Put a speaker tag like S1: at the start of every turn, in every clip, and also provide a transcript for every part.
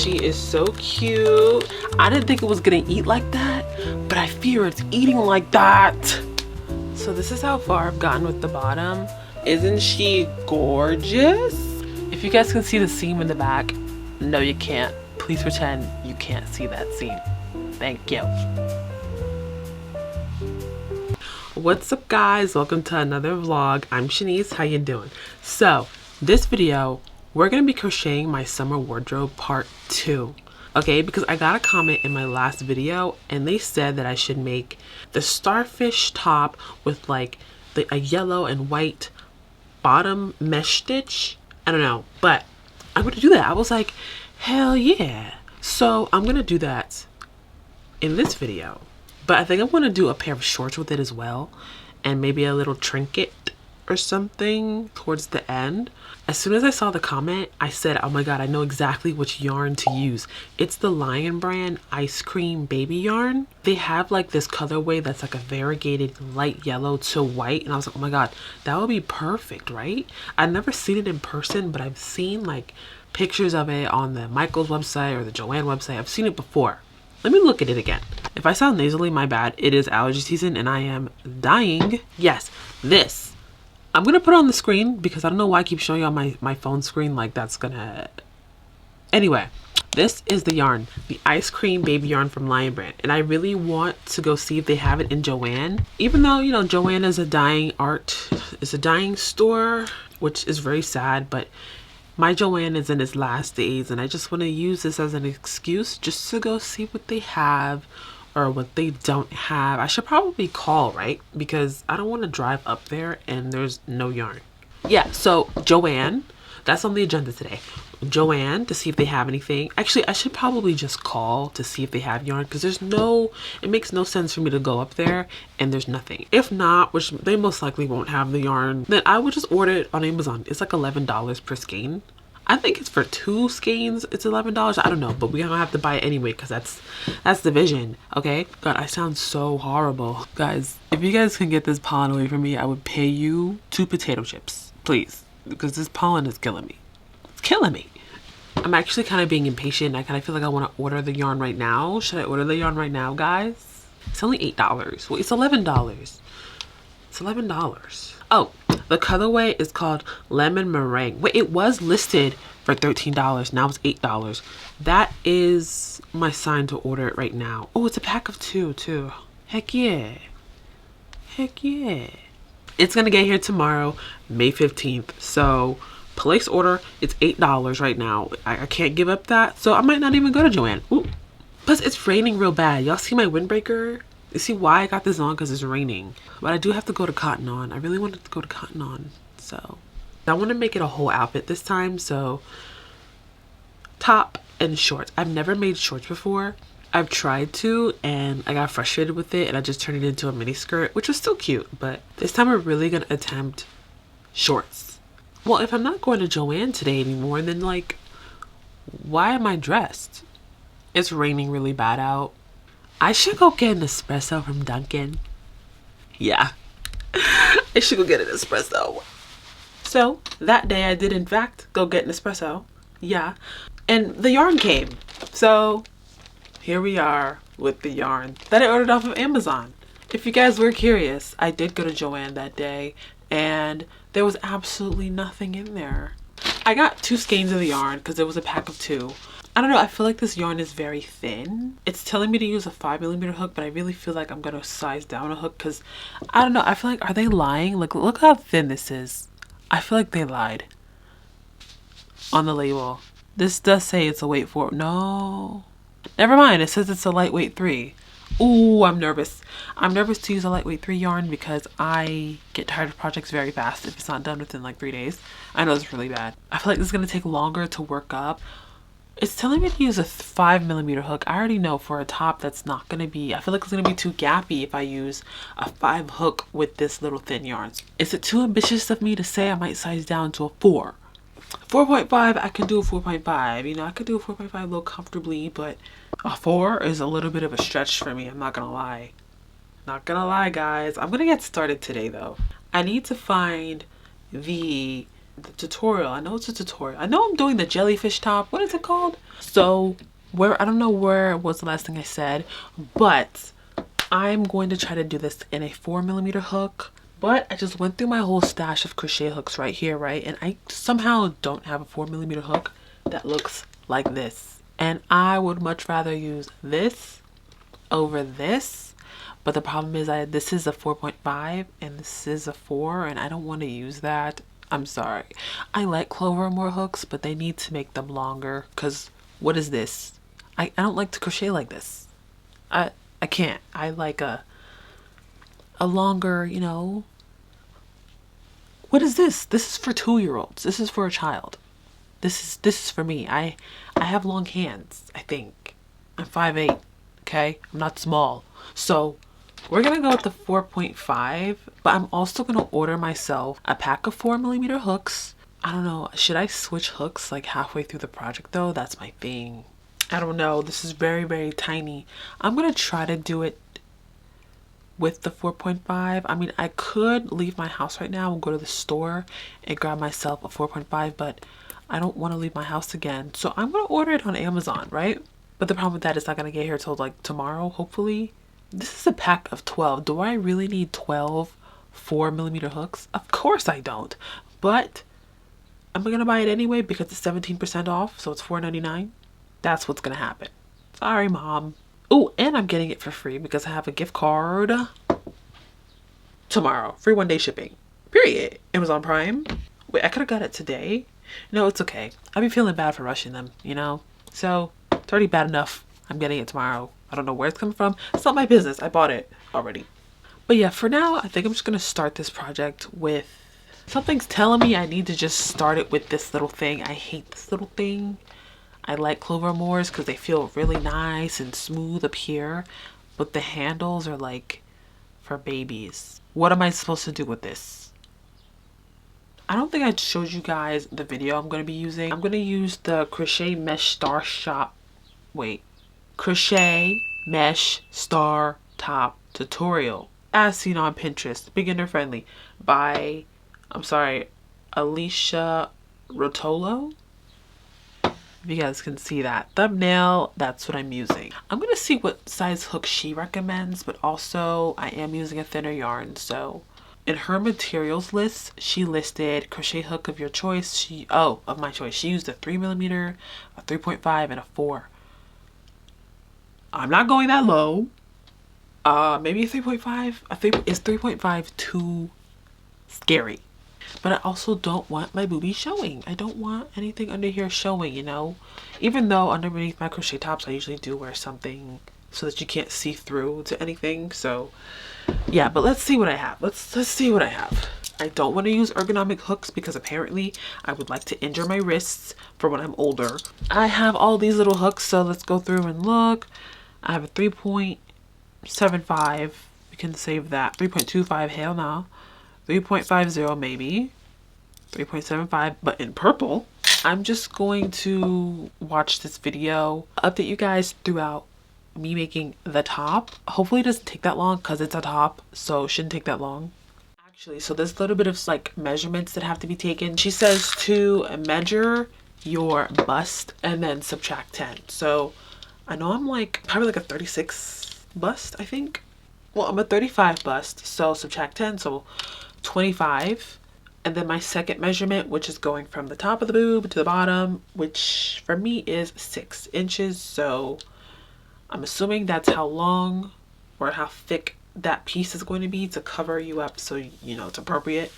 S1: She is so cute. I didn't think it was gonna eat like that, but I fear it's eating like that. So this is how far I've gotten with the bottom. Isn't she gorgeous? If you guys can see the seam in the back, no you can't. Please pretend you can't see that seam. Thank you. What's up guys? Welcome to another vlog. I'm Shanice, how you doing? So this video, we're gonna be crocheting my summer wardrobe part 2. Okay, because I got a comment in my last video and they said that I should make the starfish top with like a yellow and white bottom mesh stitch. I don't know, but I'm gonna do that. I was like, hell yeah. So I'm gonna do that in this video, but I think I'm gonna do a pair of shorts with it as well, and maybe a little trinket or something towards the end. As soon as I saw the comment, I said, oh my god, I know exactly which yarn to use. It's the Lion brand ice cream baby yarn. They have like this colorway that's like a variegated light yellow to white, and I was like, oh my god, that would be perfect, right? I've never seen it in person, but I've seen like pictures of it on the Michael's website or the Joanne website. I've seen it before. Let me look at it again. If I sound nasally, my bad. It is allergy season and I am dying. Yes, this. I'm gonna put it on the screen because I don't know why I keep showing you on my phone screen like that's gonna... Anyway, this is the yarn, the ice cream baby yarn from Lion brand. And I really want to go see if they have it in Joanne. Even though, you know, Joanne is a dying store, which is very sad, but my Joanne is in its last days and I just want to use this as an excuse just to go see what they have or what they don't have. I should probably call, right? Because I don't want to drive up there and there's no yarn. Yeah, so Joanne, that's on the agenda today. Joanne, to see if they have anything. Actually, I should probably just call to see if they have yarn because it makes no sense for me to go up there and there's nothing. If not, which they most likely won't have the yarn, then I would just order it on Amazon. It's like $11 per skein. I think it's for 2 skeins, it's $11. I don't know, but we're gonna have to buy it anyway because that's the vision, okay? God, I sound so horrible. Guys, if you guys can get this pollen away from me, I would pay you 2 potato chips, please, because this pollen is killing me. It's killing me. I'm actually kind of being impatient. I kind of feel like I want to order the yarn right now. Should I order the yarn right now, guys? It's only $8. Well, it's $11. It's $11. Oh, the colorway is called Lemon Meringue. Wait, it was listed for $13. Now it's $8. That is my sign to order it right now. Oh, it's a pack of 2 too. Heck yeah. Heck yeah. It's gonna get here tomorrow, May 15th. So place order. It's $8 right now. I can't give up that. So I might not even go to Joanne. Ooh. Plus it's raining real bad. Y'all see my windbreaker? You see why I got this on? Because it's raining. But I do have to go to Cotton On. I really wanted to go to Cotton On. So I want to make it a whole outfit this time. So top and shorts. I've never made shorts before. I've tried to and I got frustrated with it and I just turned it into a mini skirt, which was still cute. But this time we're really going to attempt shorts. Well, if I'm not going to Joanne today anymore, then like, why am I dressed? It's raining really bad out. I should go get an espresso from Dunkin'. Yeah, I should go get an espresso. So that day I did in fact go get an espresso. Yeah, and the yarn came. So here we are with the yarn that I ordered off of Amazon. If you guys were curious, I did go to Joanne that day and there was absolutely nothing in there. I got 2 skeins of the yarn because it was a pack of 2. I don't know, I feel like this yarn is very thin. It's telling me to use a 5mm hook, but I really feel like I'm gonna size down a hook because I don't know, I feel like, are they lying? Like, look how thin this is. I feel like they lied on the label. This does say it's a weight 4. No, never mind, it says it's a lightweight 3. Ooh, I'm nervous. I'm nervous to use a lightweight 3 yarn because I get tired of projects very fast if it's not done within like 3 days. I know it's really bad. I feel like this is gonna take longer to work up. It's telling me to use a 5mm hook. I already know for a top that's not going to be, I feel like it's going to be too gappy if I use a 5 hook with this little thin yarn. Is it too ambitious of me to say I might size down to a 4? 4.5, I can do a 4.5. You know, I could do a 4.5 a little comfortably, but a 4 is a little bit of a stretch for me. I'm not going to lie. Not going to lie, guys. I'm going to get started today, though. I need to find the the tutorial. I know it's a tutorial. I know I'm doing the jellyfish top. What is it called? So where, I don't know where was the last thing I said, but I'm going to try to do this in a 4mm hook. But I just went through my whole stash of crochet hooks right here, right? And I somehow don't have a 4mm hook that looks like this. And I would much rather use this over this. But the problem is this is a 4.5 and this is a 4, and I don't want to use that. I'm sorry. I like Clover More hooks, but they need to make them longer, because what is this? I don't like to crochet like this. I can't. I like a longer, you know. What is this? This is for 2-year-olds. This is for a child. This is for me. I have long hands, I think. I'm 5'8", okay? I'm not small. So we're gonna go with the 4.5, but I'm also gonna order myself a pack of 4mm hooks. I don't know, should I switch hooks like halfway through the project though? That's my thing. I don't know, this is very, very tiny. I'm gonna try to do it with the 4.5. I mean, I could leave my house right now and go to the store and grab myself a 4.5, but I don't want to leave my house again. So I'm gonna order it on Amazon, right? But the problem with that is not gonna get here till like tomorrow, hopefully. This is a pack of 12. Do I really need 12 4mm hooks? Of course I don't. But I'm gonna buy it anyway because it's 17% off, so it's $4.99. That's what's gonna happen. Sorry, Mom. Oh, and I'm getting it for free because I have a gift card tomorrow. Free 1-day shipping. Period. Amazon Prime. Wait, I could have got it today. No, it's okay. I'd be feeling bad for rushing them, you know? So, it's already bad enough. I'm getting it tomorrow. I don't know where it's coming from. It's not my business. I bought it already. But yeah, for now, I think I'm just going to start this project with... Something's telling me I need to just start it with this little thing. I hate this little thing. I like Clover Moors because they feel really nice and smooth up here. But the handles are like for babies. What am I supposed to do with this? I don't think I showed you guys the video I'm going to be using. I'm going to use the Crochet Mesh Star Shop. Wait. Crochet Mesh Star Top Tutorial. As seen on Pinterest. Beginner friendly. By, I'm sorry, Alicia Rotolo. If you guys can see that thumbnail, that's what I'm using. I'm going to see what size hook she recommends, but also I am using a thinner yarn. So in her materials list, she listed crochet hook of your choice. Of my choice. She used a 3mm, a 3.5, and a 4. I'm not going that low. Maybe a 3.5. Is 3.5 too scary? But I also don't want my boobies showing. I don't want anything under here showing, you know? Even though underneath my crochet tops, I usually do wear something so that you can't see through to anything. So yeah, but let's see what I have. Let's see what I have. I don't want to use ergonomic hooks because apparently I would like to injure my wrists for when I'm older. I have all these little hooks, so let's go through and look. I have a 3.75. We can save that. 3.25, hell no. 3.50 maybe. 3.75, but in purple. I'm just going to watch this video, update you guys throughout me making the top. Hopefully it doesn't take that long because it's a top, so it shouldn't take that long. Actually, so there's a little bit of like measurements that have to be taken. She says to measure your bust and then subtract 10. So I know I'm like probably like a 36 bust, I think. Well, I'm a 35 bust, so subtract 10, so 25. And then my second measurement, which is going from the top of the boob to the bottom, which for me is 6 inches. So I'm assuming that's how long or how thick that piece is going to be to cover you up, so you know it's appropriate.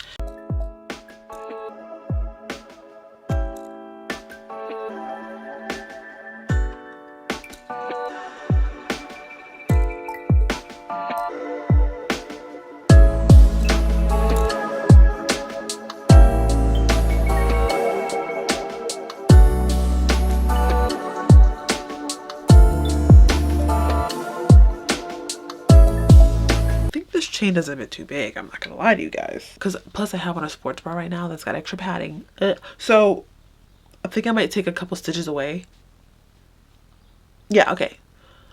S1: Chain is a bit too big, I'm not gonna lie to you guys, because plus I have on a sports bra right now that's got extra padding. So I think I might take a couple stitches away. Yeah, okay,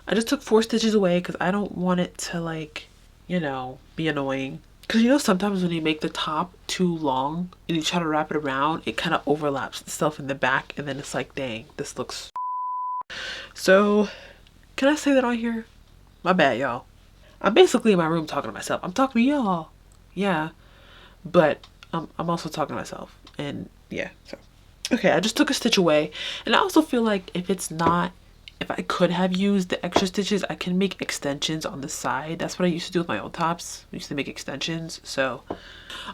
S1: I just took 4 stitches away because I don't want it to, like, you know, be annoying. Because you know, sometimes when you make the top too long and you try to wrap it around, it kind of overlaps itself in the back, and then it's like, dang, this looks. So, can I say that on here? My bad, y'all. I'm basically in my room talking to myself. I'm talking to y'all. Yeah. But I'm also talking to myself. And yeah, so. Okay, I just took a stitch away. And I also feel like if I could have used the extra stitches, I can make extensions on the side. That's what I used to do with my old tops. I used to make extensions. So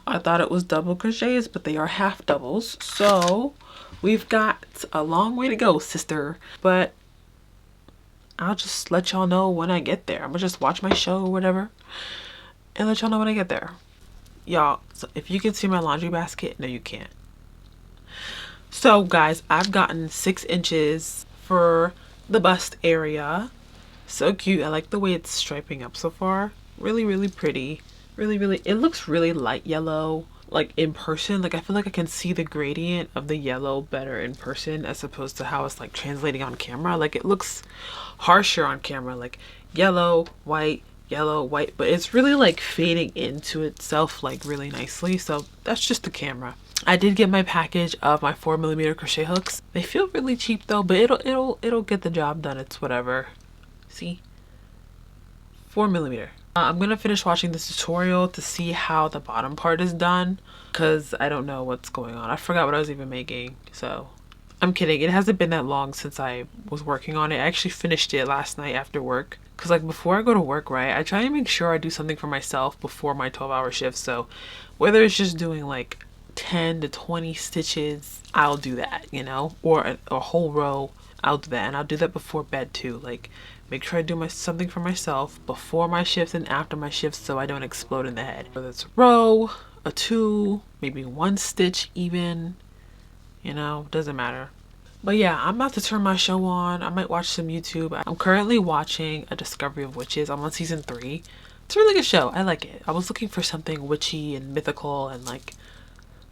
S1: I thought it was double crochets, but they are half doubles. So we've got a long way to go, sister. But I'll just let y'all know when I get there. I'm gonna just watch my show or whatever and let y'all know when I get there. Y'all, so if you can see my laundry basket, no you can't. So guys, I've gotten 6 inches for the bust area. So cute. I like the way it's striping up so far. Really, really pretty. Really, it looks really light yellow, like in person. Like I feel like I can see the gradient of the yellow better in person as opposed to how it's like translating on camera. Like it looks harsher on camera, like yellow, white, but it's really like fading into itself like really nicely. So that's just the camera. I did get my package of my 4mm crochet hooks. They feel really cheap though, but it'll get the job done. It's whatever. See, 4mm. I'm gonna finish watching this tutorial to see how the bottom part is done, because I don't know what's going on. I forgot what I was even making. So I'm kidding. It hasn't been that long since I was working on it. I actually finished it last night after work. Because like before I go to work, right, I try to make sure I do something for myself before my 12-hour shift. So whether it's just doing like 10 to 20 stitches, I'll do that, you know, or a whole row, I'll do that. And I'll do that before bed too. Like make sure I do something for myself before my shifts and after my shifts so I don't explode in the head. Whether it's a row, a 2, maybe 1 stitch even, you know, doesn't matter. But yeah, I'm about to turn my show on. I might watch some YouTube. I'm currently watching A Discovery of Witches. I'm on season 3. It's a really good show. I like it. I was looking for something witchy and mythical and like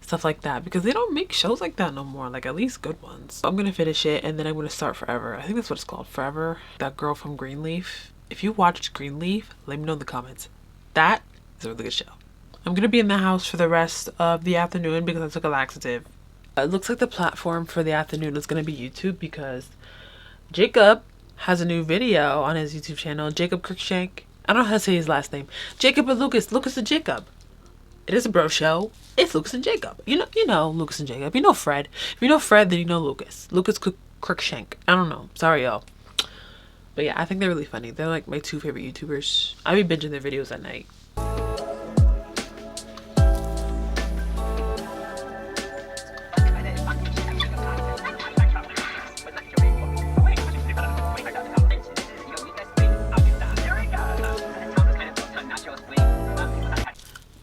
S1: stuff like that, because they don't make shows like that no more, like at least good ones. So I'm gonna finish it and then I'm gonna start Forever. I think that's what it's called, Forever. That girl from Greenleaf. If you watched Greenleaf, let me know in the comments. That is a really good show. I'm gonna be in the house for the rest of the afternoon because I took a laxative. It looks like the platform for the afternoon is gonna be YouTube, because Jacob has a new video on his YouTube channel. Jacob Cruikshank. I don't know how to say his last name. Jacob and Lucas. Lucas and Jacob. It is a bro show. It's Lucas and Jacob. You know Lucas and Jacob. You know Fred. If you know Fred, then you know Lucas. Lucas Cruikshank. I don't know. Sorry, y'all. But yeah, I think they're really funny. They're like my 2 favorite YouTubers. I be binging their videos at night.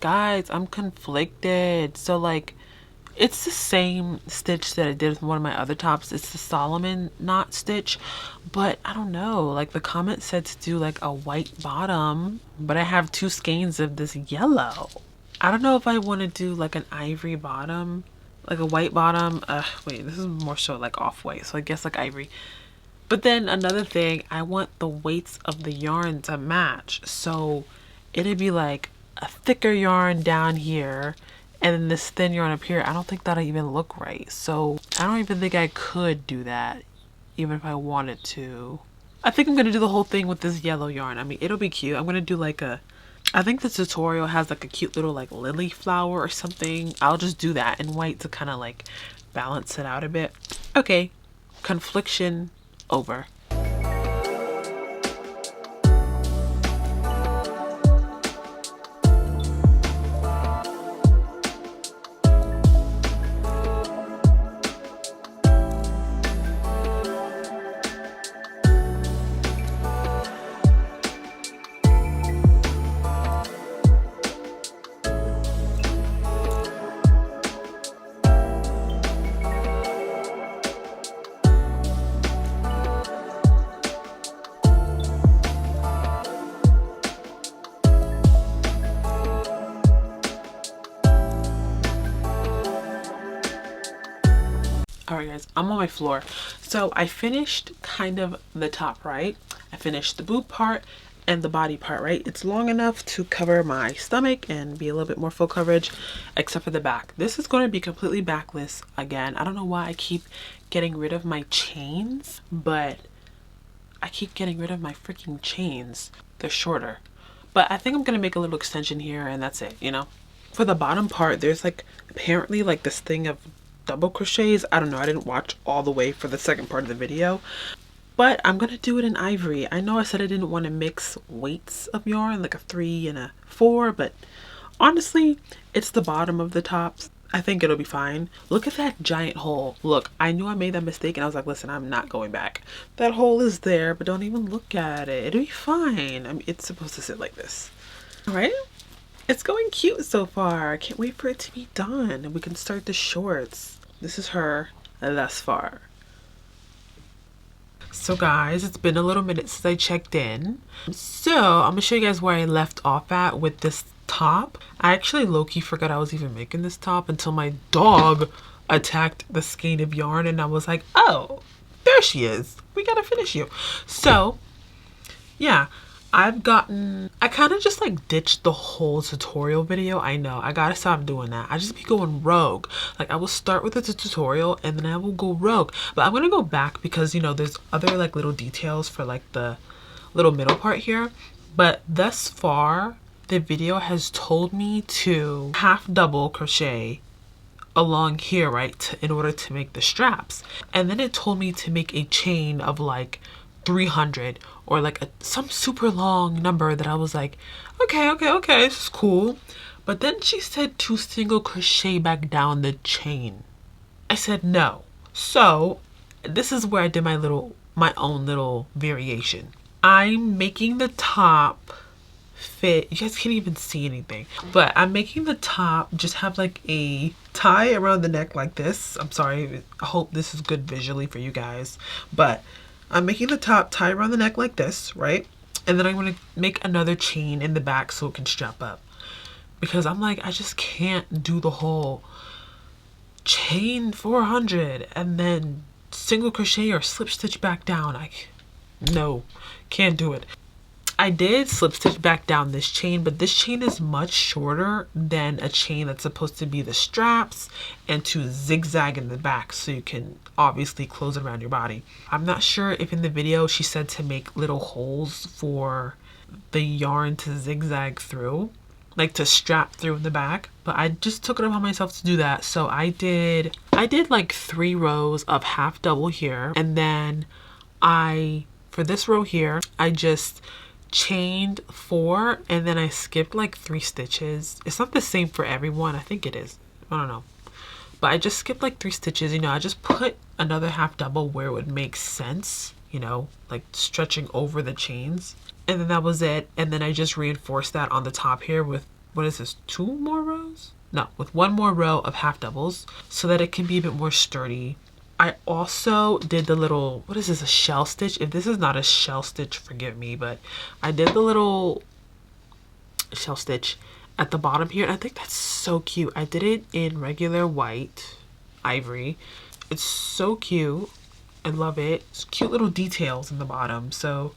S1: Guys, I'm conflicted. So like it's the same stitch that I did with one of my other tops. It's the Solomon knot stitch, but I don't know, like the comment said to do like a white bottom, but I have 2 skeins of this yellow. I don't know if I want to do like an ivory bottom, like a white bottom. Wait, this is more so like off-white, so I guess like ivory. But then another thing, I want the weights of the yarn to match, so it'd be like a thicker yarn down here and then this thin yarn up here. I don't think that'll even look right. So I don't even think I could do that even if I wanted to. I think I'm gonna do the whole thing with this yellow yarn. I mean, it'll be cute. I'm gonna do like I think the tutorial has like a cute little like lily flower or something. I'll just do that in white to kind of like balance it out a bit. Okay, confliction over. Alright guys, I'm on my floor. So I finished kind of the top, right? I finished the boob part and the body part, right? It's long enough to cover my stomach and be a little bit more full coverage, except for the back. This is going to be completely backless again. I don't know why I keep getting rid of my chains, but I keep getting rid of my freaking chains. They're shorter. But I think I'm going to make a little extension here and that's it, you know? For the bottom part, there's like apparently like this thing of double crochets. I don't know. I didn't watch all the way for the second part of the video. But I'm going to do it in ivory. I know I said I didn't want to mix weights of yarn, like a 3 and a 4, but honestly, it's the bottom of the tops. I think it'll be fine. Look at that giant hole. Look, I knew I made that mistake and I was like, listen, I'm not going back. That hole is there, but don't even look at it. It'll be fine. I mean, it's supposed to sit like this. All right? It's going cute so far. I can't wait for it to be done and we can start the shorts. This is her thus far. So guys, it's been a little minute since I checked in. So I'm gonna show you guys where I left off at with this top. I actually low-key forgot I was even making this top until my dog attacked the skein of yarn and I was like, oh, there she is. We gotta finish you. So yeah, I kind of just like ditched the whole tutorial video. I know, I gotta stop doing that. I just be going rogue. Like I will start with the tutorial and then I will go rogue. But I'm gonna go back because, you know, there's other like little details for like the little middle part here. But thus far, the video has told me to half double crochet along here, right, in order to make the straps. And then it told me to make a chain of like 300 or like some super long number that I was like, okay, this is cool. But then she said to single crochet back down the chain. I said no. So this is where I did my own little variation. I'm making the top fit. You guys can't even see anything, but I'm making the top just have like a tie around the neck like this. I'm sorry, I hope this is good visually for you guys, but I'm making the top tie around the neck like this, right? And then I'm going to make another chain in the back so it can strap up. Because I'm like, I just can't do the whole chain 400 and then single crochet or slip stitch back down. No, can't do it. I did slip stitch back down this chain, but this chain is much shorter than a chain that's supposed to be the straps and to zigzag in the back so you can obviously close it around your body. I'm not sure if in the video she said to make little holes for the yarn to zigzag through, like to strap through in the back, but I just took it upon myself to do that. So I did like 3 rows of half double here, and then for this row here, I just chained 4 and then I skipped like 3 stitches. It's not the same for everyone. I think it is. I don't know. But I just skipped like 3 stitches. You know, I just put another half double where it would make sense, you know, like stretching over the chains. And then that was it. And then I just reinforced that on the top here with, what is this, 2 more rows? No, with 1 more row of half doubles so that it can be a bit more sturdy. I also did the little, what is this, a shell stitch? If this is not a shell stitch, forgive me, but I did the little shell stitch at the bottom here. And I think that's so cute. I did it in regular white ivory. It's so cute. I love it. It's cute little details in the bottom. So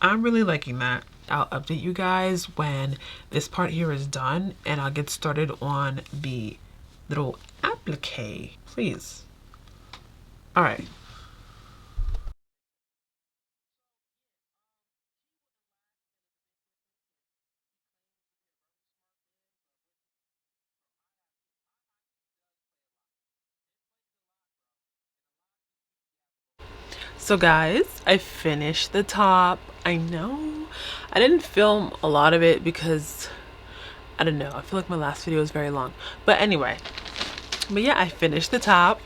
S1: I'm really liking that. I'll update you guys when this part here is done and I'll get started on the little applique, please. All right. So guys, I finished the top. I know I didn't film a lot of it because I don't know, I feel like my last video was very long, but anyway, yeah, I finished the top.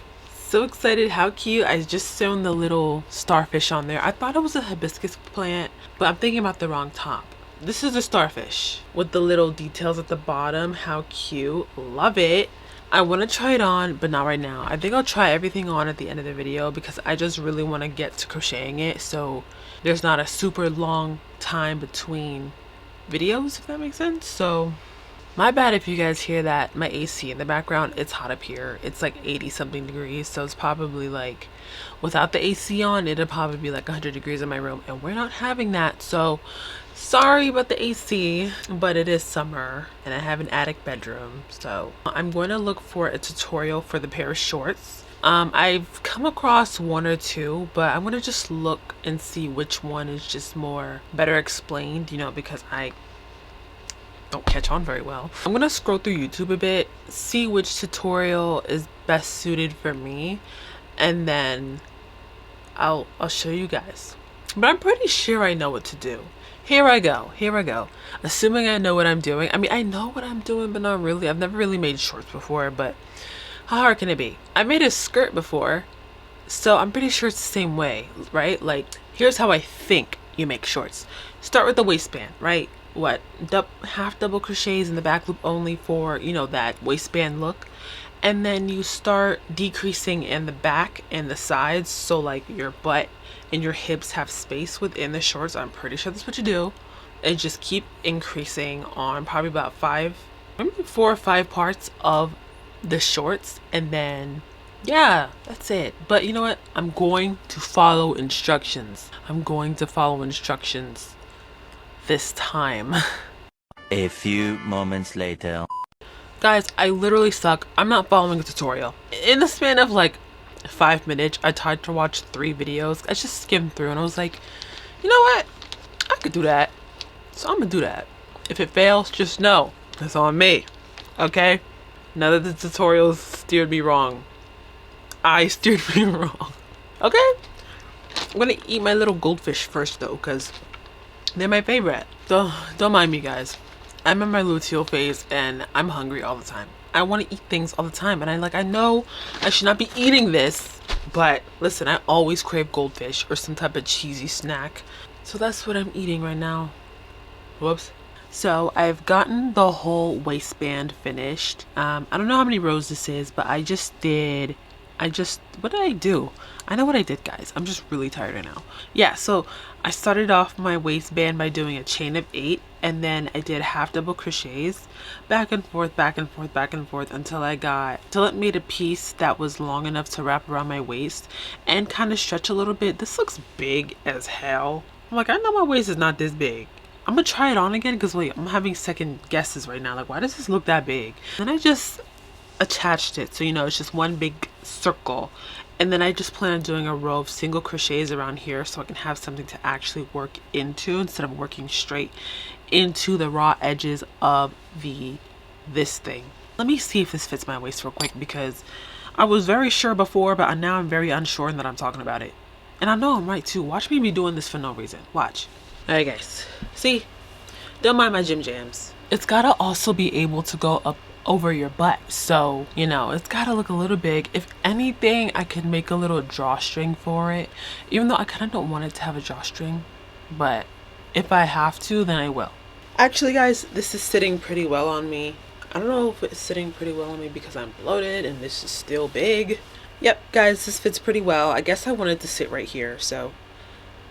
S1: So excited. How cute. I just sewn the little starfish on there. I thought it was a hibiscus plant, but I'm thinking about the wrong top. This is a starfish with the little details at the bottom. How cute. Love it. I want to try it on, but not right now. I think I'll try everything on at the end of the video because I just really want to get to crocheting it, so there's not a super long time between videos, if that makes sense. So My bad if you guys hear that, my AC in the background, it's hot up here. It's like 80 something degrees, so it's probably like, without the AC on, it'd probably be like 100 degrees in my room, and we're not having that, so sorry about the AC, but it is summer, and I have an attic bedroom, so I'm going to look for a tutorial for the pair of shorts. I've come across one or two, but I'm gonna just look and see which one is just more better explained, you know, because I don't catch on very well. I'm gonna scroll through YouTube a bit, see which tutorial is best suited for me, and then I'll show you guys. But I'm pretty sure I know what to do. Here I go. Assuming I know what I'm doing. I mean, I know what I'm doing, but not really. I've never really made shorts before, but how hard can it be? I made a skirt before, so I'm pretty sure it's the same way, right? Like, here's how I think you make shorts. Start with the waistband, right? What, half double crochets in the back loop only for, you know, that waistband look. And then you start decreasing in the back and the sides, so like your butt and your hips have space within the shorts. I'm pretty sure that's what you do. And just keep increasing on probably about maybe 4 or 5 parts of the shorts, and then yeah, that's it. But you know what, I'm going to follow instructions. This time.
S2: A few moments later.
S1: Guys, I literally suck. I'm not following a tutorial. In the span of like 5 minutes, I tried to watch 3 videos. I just skimmed through and I was like, you know what, I could do that, so I'm gonna do that. If it fails, just know it's on me, okay? Now that the tutorials steered me wrong, I steered me wrong. Okay, I'm gonna eat my little goldfish first though, because they're my favorite. Don't mind me, guys. I'm in my luteal phase and I'm hungry all the time. I want to eat things all the time, and I know I should not be eating this, but listen, I always crave goldfish or some type of cheesy snack, so that's what I'm eating right now. Whoops. So I've gotten the whole waistband finished. I don't know how many rows this is, but what did I do? I know what I did, guys. I'm just really tired right now. Yeah, so I started off my waistband by doing a chain of 8, and then I did half double crochets back and forth until it made a piece that was long enough to wrap around my waist and kind of stretch a little bit. This looks big as hell. I'm like, I know my waist is not this big. I'm gonna try it on again because wait, I'm having second guesses right now. Like, why does this look that big? And I just attached it, so you know, it's just one big circle. And then I just plan on doing a row of single crochets around here so I can have something to actually work into instead of working straight into the raw edges of this thing. Let me see if this fits my waist real quick, because I was very sure before, but now I'm very unsure that I'm talking about it. And I know I'm right too. Watch me be doing this for no reason. Watch. Alright guys, see, don't mind my gym jams. It's gotta also be able to go up over your butt, so you know, it's gotta look a little big. If anything, I could make a little drawstring for it, even though I kind of don't want it to have a drawstring, but if I have to, then I will. Actually guys, this is sitting pretty well on me. I don't know if it's sitting pretty well on me because I'm bloated and this is still big. Yep guys, this fits pretty well. I guess I wanted to sit right here, so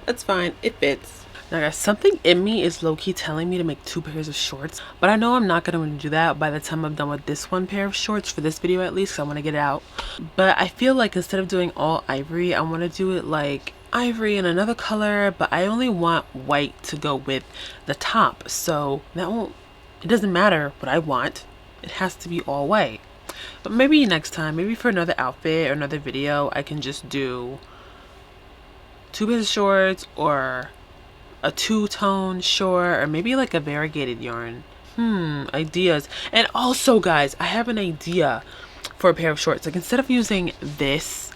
S1: that's fine, it fits. Now guys, something in me is low-key telling me to make 2 pairs of shorts, but I know I'm not going to do that by the time I'm done with this one pair of shorts, for this video at least, because I want to get it out. But I feel like instead of doing all ivory, I want to do it like ivory in another color, but I only want white to go with the top, so it doesn't matter what I want, it has to be all white. But maybe next time, maybe for another outfit or another video, I can just do 2 pairs of shorts, or a 2-tone short, or maybe like a variegated yarn. Ideas. And also guys, I have an idea for a pair of shorts. Like, instead of using this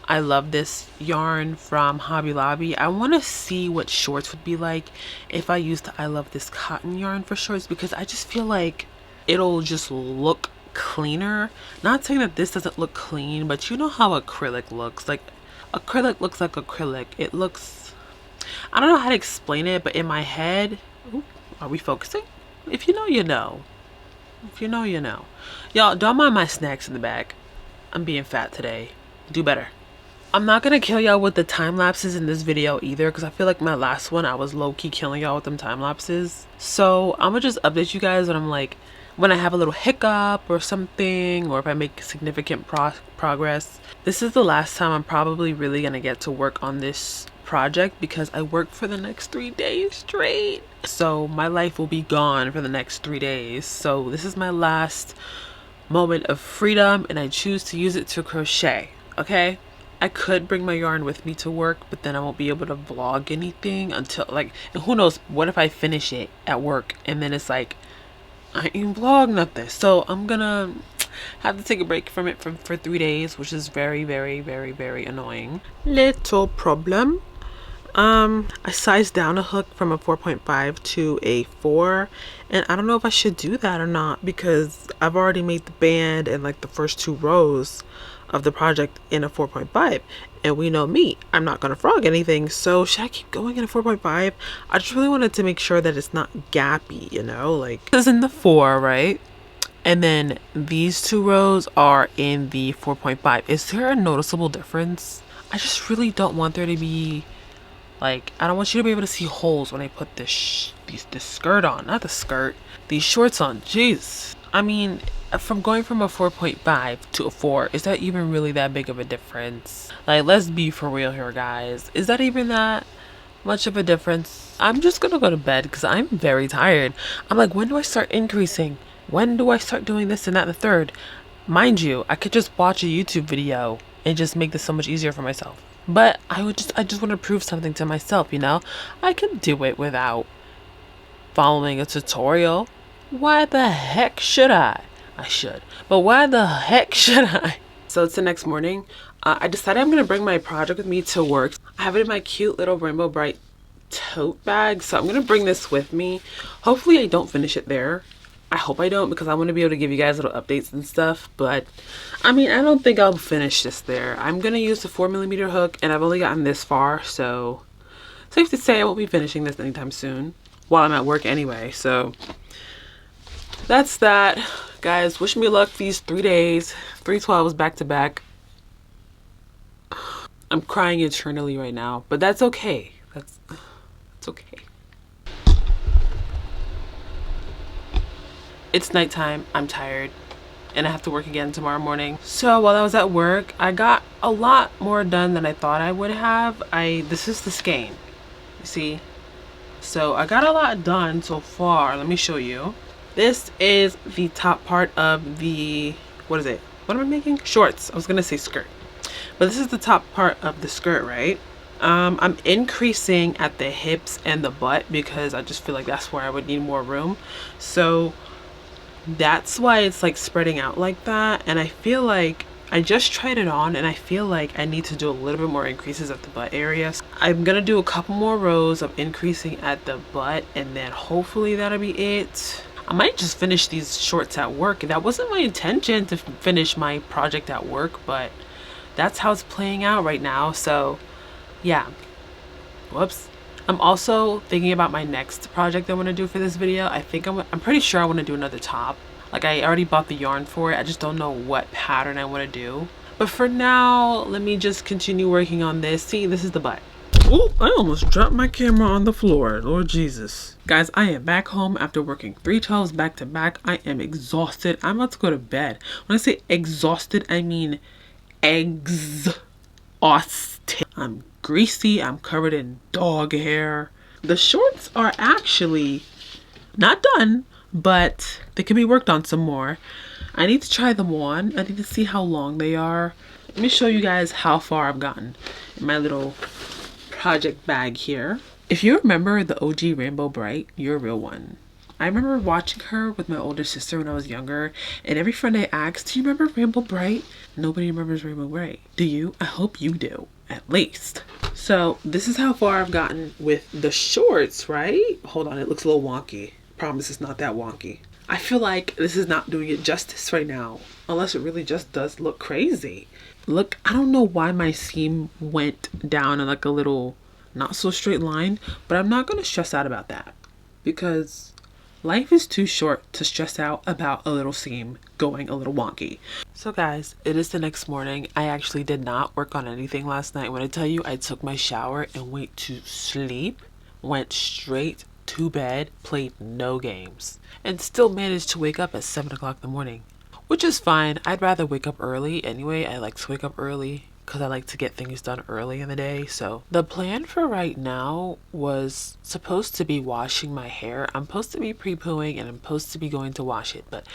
S1: I love this yarn from Hobby Lobby, I want to see what shorts would be like if I used the I love this cotton yarn for shorts, because I just feel like it'll just look cleaner. Not saying that this doesn't look clean, but you know how acrylic looks. Like, acrylic looks like acrylic. It looks, I don't know how to explain it, but in my head, ooh, are we focusing? If you know, you know. If you know, you know. Y'all, don't mind my snacks in the back. I'm being fat today. Do better. I'm not gonna kill y'all with the time lapses in this video either, because I feel like my last one I was low-key killing y'all with them time lapses. So I'm gonna just update you guys when when I have a little hiccup or something, or if I make significant progress. This is the last time I'm probably really gonna get to work on this project because I work for the next 3 days straight. So my life will be gone for the next 3 days. So this is my last moment of freedom and I choose to use it to crochet, okay? I could bring my yarn with me to work, but then I won't be able to vlog anything until like, and who knows, what if I finish it at work and then it's like, I ain't vlog nothing. So I'm gonna have to take a break from it for 3 days, which is very, very, very, very annoying. Little problem. I sized down a hook from a 4.5 to a 4, and I don't know if I should do that or not because I've already made the band and like the first 2 rows of the project in a 4.5, and we know me, I'm not gonna frog anything. So should I keep going in a 4.5? I just really wanted to make sure that it's not gappy, you know, like this is in the 4, right? And then these 2 rows are in the 4.5. Is there a noticeable difference? I just really don't want there to be like, I don't want you to be able to see holes when I put this skirt on. Not the skirt, these shorts on. Jeez. I mean, from going from a 4.5 to a 4, is that even really that big of a difference? Like, let's be for real here, guys. Is that even that much of a difference? I'm just gonna go to bed because I'm very tired. I'm like, when do I start increasing? When do I start doing this and that and the third? Mind you, I could just watch a YouTube video and just make this so much easier for myself. But I just want to prove something to myself, you know? I can do it without following a tutorial. Why the heck should I? I should. But why the heck should I? So it's the next morning. I decided I'm going to bring my project with me to work. I have it in my cute little Rainbow Bright tote bag. So I'm going to bring this with me. Hopefully I don't finish it there. I hope I don't because I want to be able to give you guys little updates and stuff. But I mean, I don't think I'll finish this there. I'm going to use the 4mm hook and I've only gotten this far. So safe to say I won't be finishing this anytime soon while I'm at work anyway. So that's that. Guys, wish me luck these 3 days. 312s back to back. I'm crying eternally right now, but that's okay. It's okay. It's nighttime, I'm tired, and I have to work again tomorrow morning. So while I was at work, I got a lot more done than I thought I would have. This is the skein, you see? So I got a lot done so far. Let me show you. This is the top part of the, what is it? What am I making? Shorts. I was gonna say skirt. But this is the top part of the skirt, right? I'm increasing at the hips and the butt because I just feel like that's where I would need more room. So that's why it's like spreading out like that. And I feel like I just tried it on and I feel like I need to do a little bit more increases at the butt area. So I'm gonna do a couple more rows of increasing at the butt and then hopefully that'll be it. I might just finish these shorts at work. That wasn't my intention to finish my project at work, but that's how it's playing out right now. So yeah, whoops. I'm also thinking about my next project I want to do for this video. I'm pretty sure I want to do another top. Like I already bought the yarn for it. I just don't know what pattern I want to do. But for now, let me just continue working on this. See, this is the butt. Oh, I almost dropped my camera on the floor. Lord Jesus. Guys, I am back home after working 312s back to back. I am exhausted. I'm about to go to bed. When I say exhausted, I mean exhausted. I'm greasy. I'm covered in dog hair. The shorts are actually not done, but they can be worked on some more. I need to try them on. I need to see how long they are. Let me show you guys how far I've gotten in my little project bag here. If you remember the OG Rainbow Bright, you're a real one. I remember watching her with my older sister when I was younger, and every friend I asked, do you remember Rainbow Bright? Nobody remembers Rainbow Bright. Do you? I hope you do, at least. So this is how far I've gotten with the shorts, right? Hold on, it looks a little wonky. Promise it's not that wonky. I feel like this is not doing it justice right now, unless it really just does look crazy. Look, I don't know why my seam went down in like a little not so straight line, but I'm not gonna stress out about that because life is too short to stress out about a little seam going a little wonky. So guys, it is the next morning. I actually did not work on anything last night. When I tell you I took my shower and went to sleep, went straight to bed, played no games, and still managed to wake up at 7 o'clock in the morning. Which is fine. I'd rather wake up early anyway. I like to wake up early because I like to get things done early in the day. So the plan for right now was supposed to be washing my hair. I'm supposed to be pre-pooing and I'm supposed to be going to wash it, but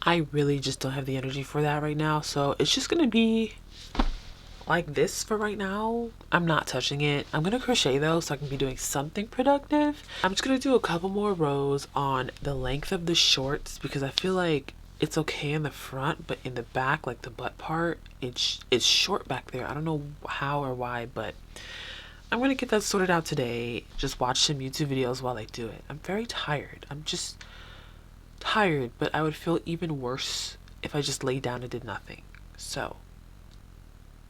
S1: I really just don't have the energy for that right now. So it's just gonna be like this for right now. I'm not touching it. I'm gonna crochet though, so I can be doing something productive. I'm just gonna do a couple more rows on the length of the shorts because I feel like it's okay in the front, but in the back, like the butt part, it's short back there. I don't know how or why, but I'm gonna get that sorted out today. Just watch some YouTube videos while I do it. I'm very tired. I'm just tired, but I would feel even worse if I just laid down and did nothing. So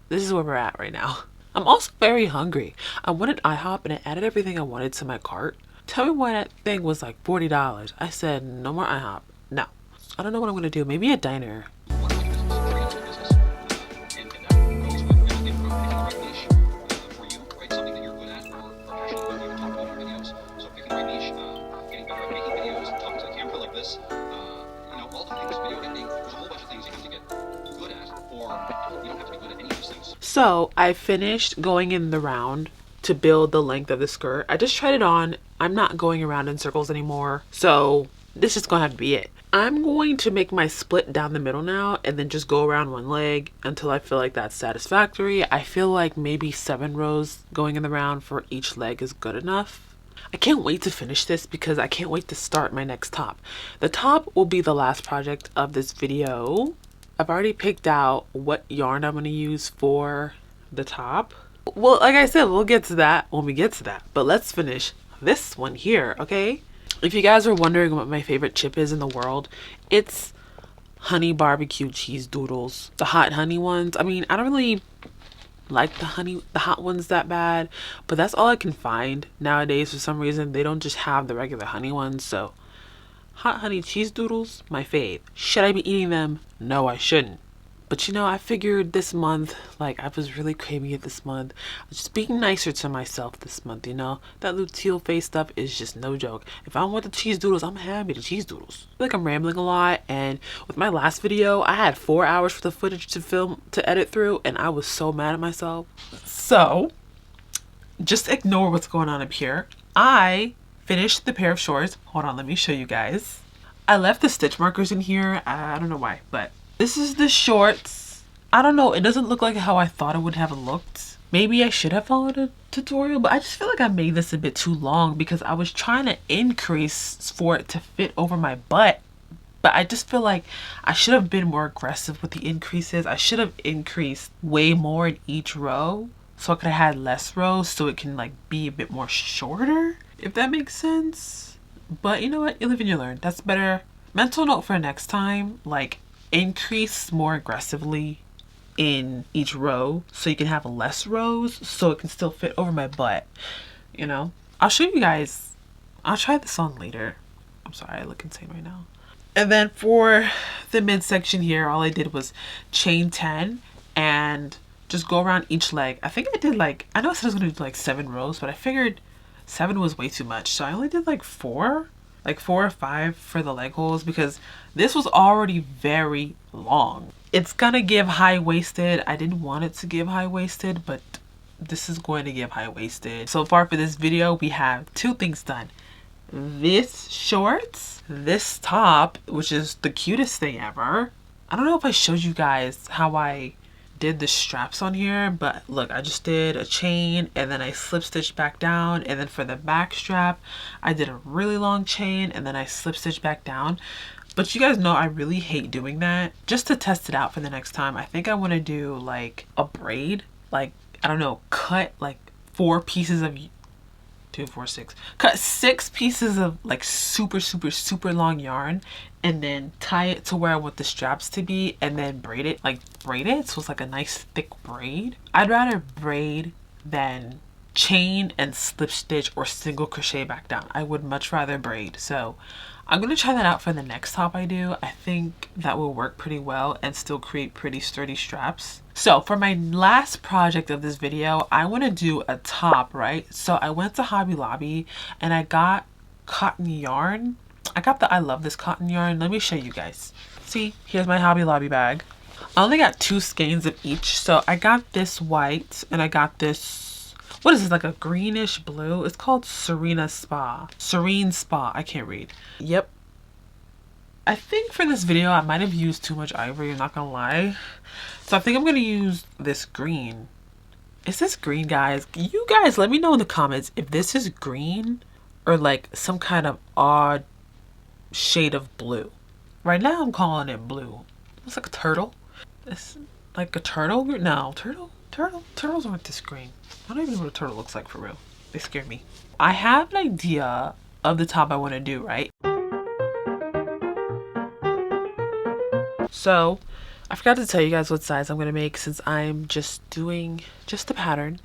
S1: this is where we're at right now. I'm also very hungry. I wanted IHOP and I added everything I wanted to my cart. Tell me why that thing was like $40. I said no more IHOP. No. I don't know what I'm gonna do. Maybe a diner. So I finished going in the round to build the length of the skirt. I just tried it on. I'm not going around in circles anymore. So this is gonna have to be it. I'm going to make my split down the middle now and then just go around one leg until I feel like that's satisfactory. I feel like maybe 7 rows going in the round for each leg is good enough. I can't wait to finish this because I can't wait to start my next top. The top will be the last project of this video. I've already picked out what yarn I'm going to use for the top. Well, like I said, we'll get to that when we get to that. But let's finish this one here, okay? If you guys are wondering what my favorite chip is in the world, it's honey barbecue cheese doodles. The hot honey ones. I mean, I don't really like the hot ones that bad, but that's all I can find nowadays. For some reason, they don't just have the regular honey ones, so hot honey cheese doodles, my fave. Should I be eating them? No, I shouldn't. But you know, I figured this month, like I was really craving it this month. I was just being nicer to myself this month, you know? That luteal face stuff is just no joke. If I want the cheese doodles, I'm happy the cheese doodles. I feel like I'm rambling a lot, and with my last video, I had 4 hours for the footage to edit through, and I was so mad at myself. So, just ignore what's going on up here. I finished the pair of shorts. Hold on, let me show you guys. I left the stitch markers in here. I don't know why, but this is the shorts. I don't know. It doesn't look like how I thought it would have looked. Maybe I should have followed a tutorial, but I just feel like I made this a bit too long because I was trying to increase for it to fit over my butt. But I just feel like I should have been more aggressive with the increases. I should have increased way more in each row so I could have had less rows so it can like be a bit more shorter, if that makes sense. But you know what? You live and you learn. That's better. Mental note for next time, like increase more aggressively in each row so you can have less rows so it can still fit over my butt, you know? I'll show you guys. I'll try this on later. I'm sorry, I look insane right now. And then for the midsection here, all I did was chain 10 and just go around each leg. I think I did like, I know I said I was gonna do like 7 rows, but I figured 7 was way too much. So I only did like 4 or 5 for the leg holes because this was already very long. It's gonna give high-waisted. I didn't want it to give high-waisted, but this is going to give high-waisted. So far for this video, we have 2 things done. This shorts, this top, which is the cutest thing ever. I don't know if I showed you guys how I did the straps on here, but look, I just did a chain and then I slip stitched back down, and then for the back strap I did a really long chain and then I slip stitched back down. But you guys know I really hate doing that. Just to test it out for the next time, I think I want to do like a braid, like I don't know, cut like 4 pieces of 2, 4, 6. Cut 6 pieces of like super long yarn and then tie it to where I want the straps to be and then braid it so it's like a nice thick braid. I'd rather braid than chain and slip stitch or single crochet back down. I would much rather braid. So I'm gonna try that out for the next top I do. I think that will work pretty well and still create pretty sturdy straps. So for my last project of this video, I want to do a top, right? So I went to Hobby Lobby and I got cotton yarn. I got the I love this cotton yarn. Let me show you guys. See, here's my Hobby Lobby bag. I only got 2 skeins of each. So I got this white and I got this, what is this, like a greenish blue? It's called Serene Spa. I can't read. Yep. I think for this video, I might have used too much ivory, I'm not gonna lie. So I think I'm gonna use this green. Is this green, guys? You guys let me know in the comments if this is green or like some kind of odd shade of blue. Right now I'm calling it blue. It's like a turtle. It's like a turtle. No, turtles aren't this green. I don't even know what a turtle looks like for real. They scare me. I have an idea of the top I want to do, right? So I forgot to tell you guys what size I'm going to make since I'm just doing just the pattern.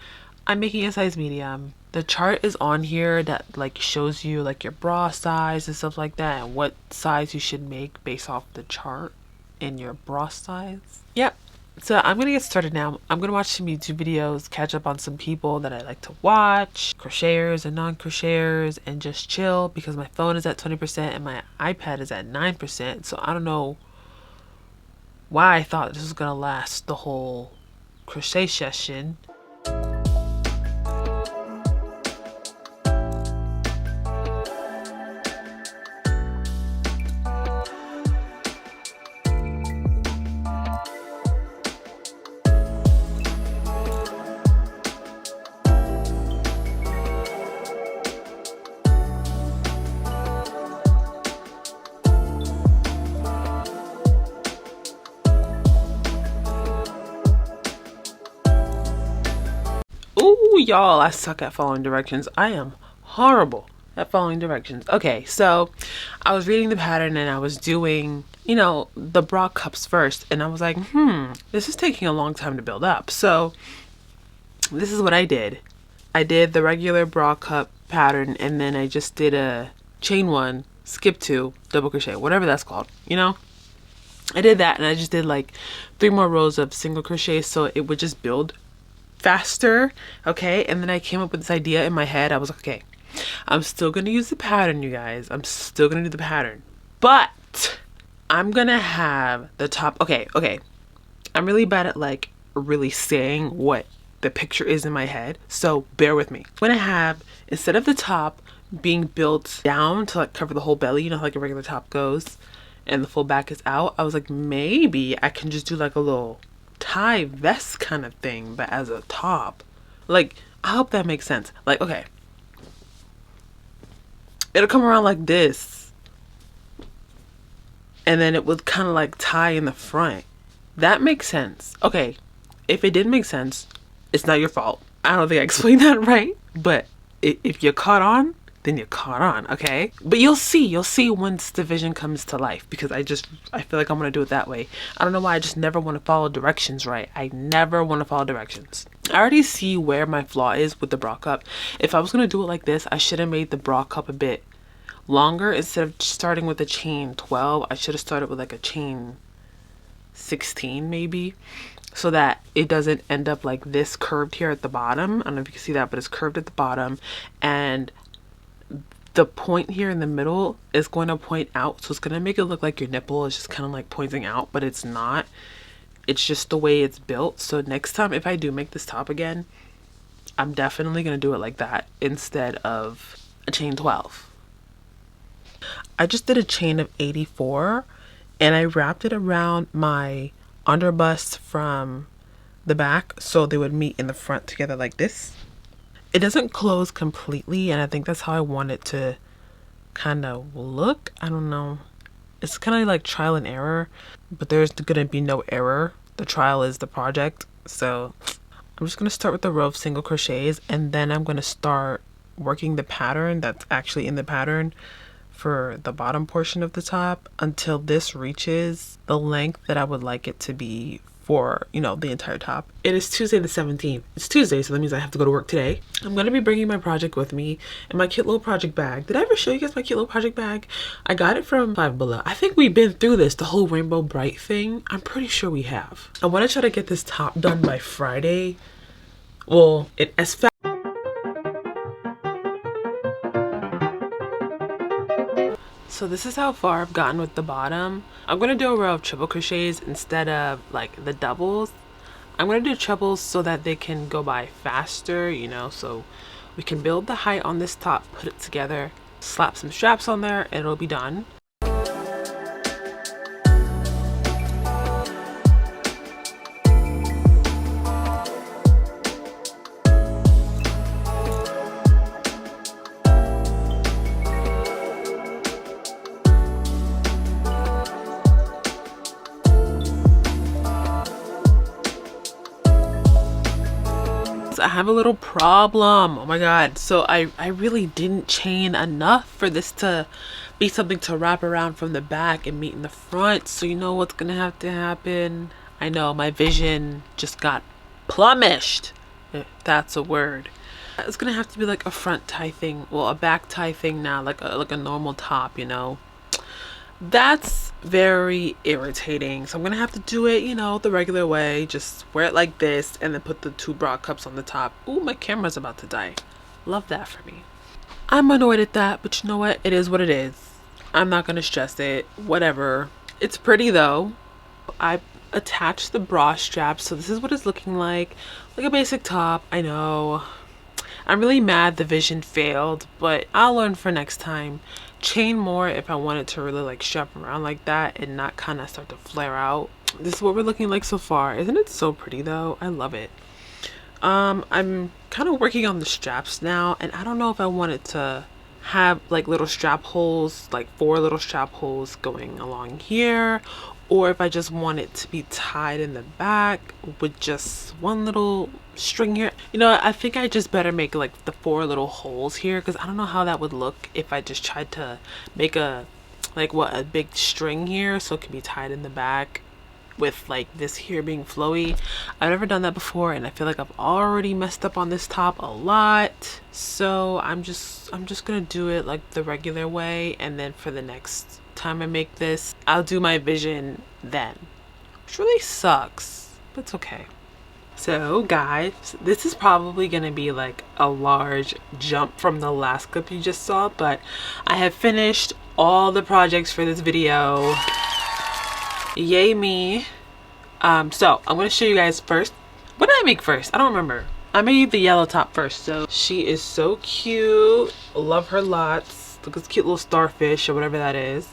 S1: I'm making a size medium. The chart is on here that like shows you like your bra size and stuff like that and what size you should make based off the chart and your bra size. Yep. So I'm gonna get started now. I'm gonna watch some YouTube videos, catch up on some people that I like to watch, crocheters and non-crocheters, and just chill because my phone is at 20% and my iPad is at 9%. So I don't know why I thought this was gonna last the whole crochet session. Ooh, y'all, I suck at following directions. I am horrible at following directions. Okay, so I was reading the pattern and I was doing, you know, the bra cups first. And I was like, this is taking a long time to build up. So this is what I did. I did the regular bra cup pattern and then I just did a chain 1, skip 2, double crochet, whatever that's called, you know? I did that and I just did like 3 more rows of single crochet so it would just build faster. Okay, and then I came up with this idea in my head. I was like, okay, I'm still gonna use the pattern, you guys. I'm still gonna do the pattern, but I'm gonna have the top. Okay, I'm really bad at like really saying what the picture is in my head, so bear with me. I'm gonna have, instead of the top being built down to like cover the whole belly, you know how like a regular top goes and the full back is out, I was like, maybe I can just do like a little tie vest kind of thing, but as a top. Like, I hope that makes sense. Like, okay, it'll come around like this and then it would kind of like tie in the front. That makes sense. Okay, if it didn't make sense, it's not your fault. I don't think I explained that right, but if you caught on, then you caught on, okay? But you'll see once the vision comes to life, because I feel like I'm gonna do it that way. I don't know why, I just never want to follow directions, right? I never want to follow directions. I already see where my flaw is with the bra cup. If I was gonna do it like this, I should have made the bra cup a bit longer. Instead of starting with a chain 12, I should have started with like a chain 16 maybe, so that it doesn't end up like this curved here at the bottom. I don't know if you can see that, but it's curved at the bottom, and the point here in the middle is going to point out, so it's going to make it look like your nipple is just kind of like pointing out, but it's not. It's just the way it's built. So next time if I do make this top again, I'm definitely going to do it like that instead of a chain 12. I just did a chain of 84 and I wrapped it around my underbust from the back so they would meet in the front together like this. It doesn't close completely, and I think that's how I want it to kind of look. I don't know. It's kind of like trial and error, but there's gonna be no error. The trial is the project. So I'm just gonna start with the row of single crochets, and then I'm gonna start working the pattern that's actually in the pattern for the bottom portion of the top until this reaches the length that I would like it to be for, you know, the entire top. It is Tuesday the 17th. It's Tuesday, so that means I have to go to work today. I'm gonna be bringing my project with me in my cute little project bag. Did I ever show you guys my cute little project bag? I got it from Five Below. I think we've been through this, the whole Rainbow Bright thing. I'm pretty sure we have. I want to try to get this top done by Friday. Well, as fast So this is how far I've gotten with the bottom. I'm gonna do a row of triple crochets instead of like the doubles. I'm gonna do trebles so that they can go by faster, you know, so we can build the height on this top, put it together, slap some straps on there, and it'll be done. I have a little problem. Oh my god. So I really didn't chain enough for this to be something to wrap around from the back and meet in the front. So you know what's gonna have to happen? I know my vision just got plumbished, if that's a word. It's gonna have to be like a front tie thing, well, a back tie thing now, like a normal top, you know. That's very irritating. So I'm gonna have to do it, you know, the regular way. Just wear it like this and then put the 2 bra cups on the top. Ooh, my camera's about to die. Love that for me. I'm annoyed at that, but you know what? It is what it is. I'm not gonna stress it. Whatever. It's pretty though. I attached the bra strap, so this is what it's looking like. Like a basic top, I know. I'm really mad the vision failed, but I'll learn for next time. Chain more if I wanted to really like strap around like that and not kind of start to flare out. This is what we're looking like so far. Isn't it so pretty though? I love it. I'm kind of working on the straps now, and I don't know if I wanted to have like little strap holes, like 4 little strap holes going along here, or if I just want it to be tied in the back with just 1 little string here. You know, I think I just better make like the 4 little holes here, because I don't know how that would look if I just tried to make a a big string here so it can be tied in the back with like this here being flowy. I've never done that before, and I feel like I've already messed up on this top a lot. So I'm just gonna do it like the regular way, and then for the next time I make this, I'll do my vision then, which really sucks, but it's okay. So guys, this is probably gonna be like a large jump from the last clip you just saw, but I have finished all the projects for this video. Yay me. So I'm gonna show you guys first. What did I make first? I don't remember. I made the yellow top first. So she is so cute. Love her lots. Look at this cute little starfish or whatever that is.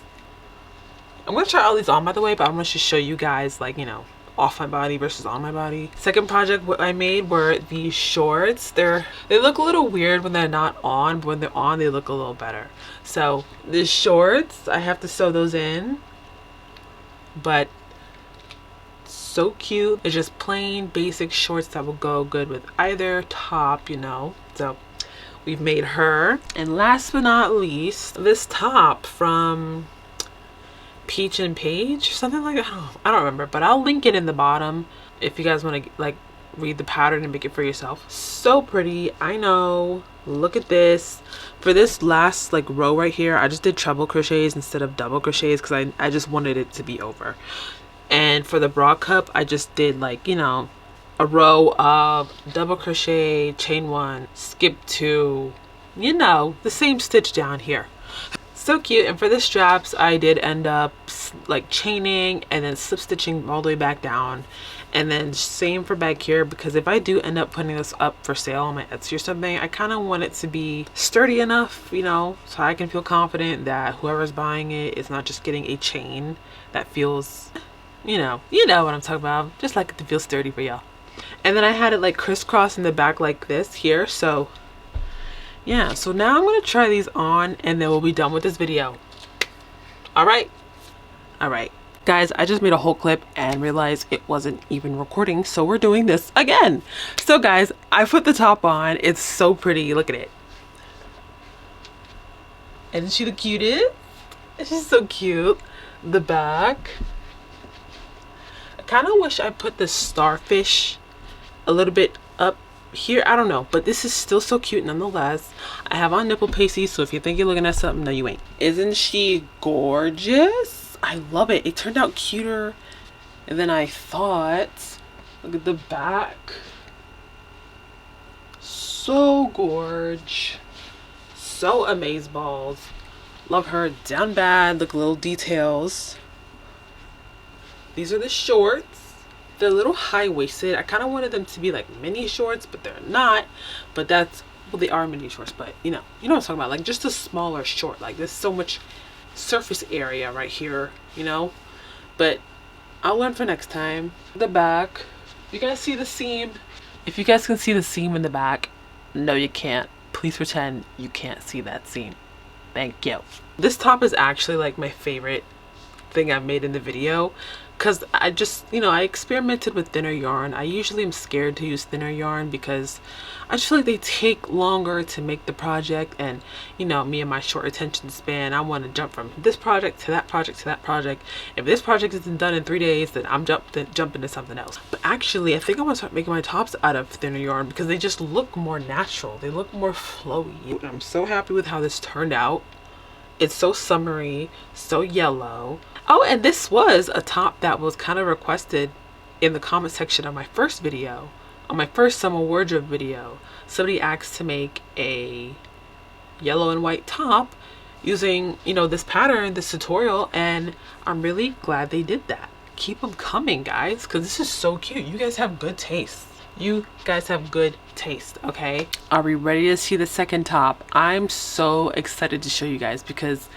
S1: I'm gonna try all these on, by the way, but I'm gonna just show you guys, like, you know, off my body versus on my body. Second project what I made were these shorts. They look a little weird when they're not on, but when they're on they look a little better. So the shorts, I have to sew those in, but so cute. It's just plain basic shorts that will go good with either top, you know. So we've made her. And last but not least, this top from Peach and Page, something like that. I don't remember, but I'll link it in the bottom if you guys want to like read the pattern and make it for yourself. So pretty, I know. Look at this. For this last like row right here, I just did treble crochets instead of double crochets because I just wanted it to be over. And for the bra cup, I just did like, you know, a row of double crochet, chain 1, skip 2, you know, the same stitch down here. So cute. And for the straps, I did end up like chaining and then slip stitching all the way back down, and then same for back here, because if I do end up putting this up for sale on my Etsy or something, I kind of want it to be sturdy enough, you know, so I can feel confident that whoever's buying it is not just getting a chain that feels, you know what I'm talking about, just like it to feel sturdy for y'all. And then I had it like crisscross in the back like this here. So yeah, so now I'm gonna try these on and then we'll be done with this video. All right guys, I just made a whole clip and realized it wasn't even recording, so we're doing this again. So guys, I put the top on. It's so pretty. Look at it. Isn't she the cutest? She's so cute. The back, I kind of wish I put the starfish a little bit up here. I don't know, but this is still so cute nonetheless. I have on nipple pasties, so if you think you're looking at something, no you ain't. Isn't she gorgeous? I love it. It turned out cuter than I thought. Look at the back. So gorge. So amazeballs. Love her down bad. Look, little details. These are the shorts. They're a little high-waisted. I kind of wanted them to be like mini shorts, but they're not. But that's, well, they are mini shorts, but you know what I'm talking about. Like just a smaller short. Like there's so much surface area right here, you know. But I'll learn for next time. The back. You guys see the seam? If you guys can see the seam in the back, no, you can't. Please pretend you can't see that seam. Thank you. This top is actually like my favorite thing I've made in the video, because I just, I experimented with thinner yarn. I usually am scared to use thinner yarn because I just feel like they take longer to make the project, and me and my short attention span, I want to jump from this project to that project to that project. If this project isn't done in 3 days, then I'm jumping to something else. But actually, I think I want to start making my tops out of thinner yarn because they just look more natural. They look more flowy. I'm so happy with how this turned out. It's so summery, so yellow. Oh, and this was a top that was kind of requested in the comment section of my first video, on my first summer wardrobe video. Somebody asked to make a yellow and white top using, this pattern, this tutorial, and I'm really glad they did that. Keep them coming, guys, because this is so cute. You guys have good taste. You guys have good taste, okay? Are we ready to see the second top? I'm so excited to show you guys because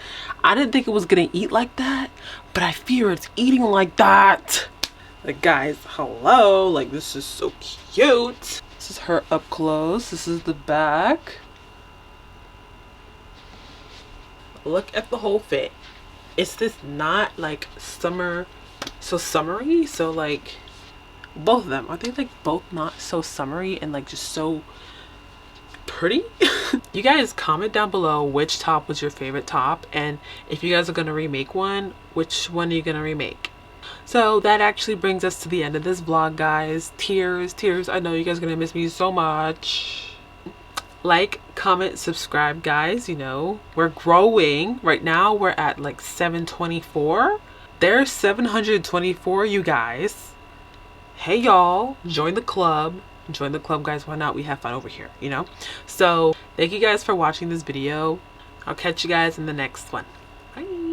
S1: I didn't think it was gonna eat like that, but I fear it's eating like that. Like, guys, hello, like this is so cute. This is her up close. This is the back. Look at the whole fit. Is this not like summer, so summery? So like, both of them, are they like both not so summery and like just so pretty? You guys comment down below which top was your favorite top, and if you guys are gonna remake one, which one are you gonna remake? So that actually brings us to the end of this vlog, guys. Tears, I know you guys are gonna miss me so much. Like, comment, subscribe, guys. We're growing. Right now we're at like 724. There's 724, you guys. Hey y'all, join the club, guys. Why not? We have fun over here, so thank you guys for watching this video. I'll catch you guys in the next one. Bye.